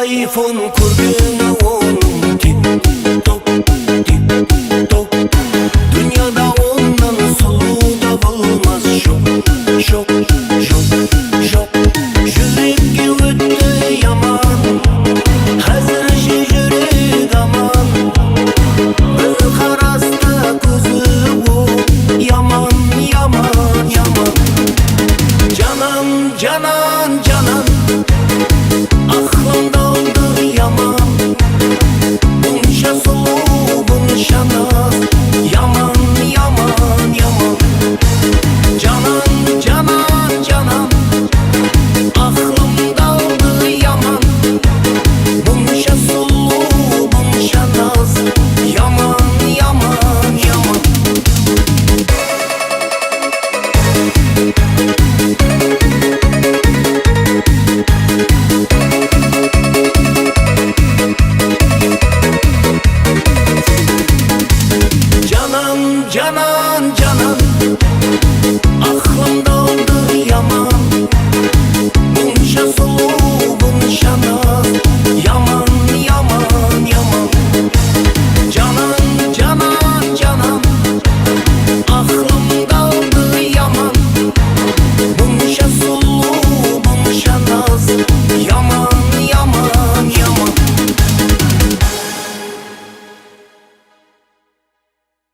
iPhone kurduğuna on tik tok tik tok. Dünyada ondan sulu da bulmaz. Şok şok şok şok. Yürekki öttü yaman, hazır jürek aman. Bir karasta gözü bu yaman yaman yaman. Canan canan canan, aklımda oldu yaman. Bunca sulu bunca naz, yaman yaman yaman. Canan canan canan, aklımda oldu yaman. Bunca sulu bunca naz, yaman yaman yaman. Canan canan canan, aklımda oldu yaman. Bunca sulu bunca naz, yaman yaman yaman. Canan canan canan, aklımda oldu yaman. Bunca sulu bunca naz,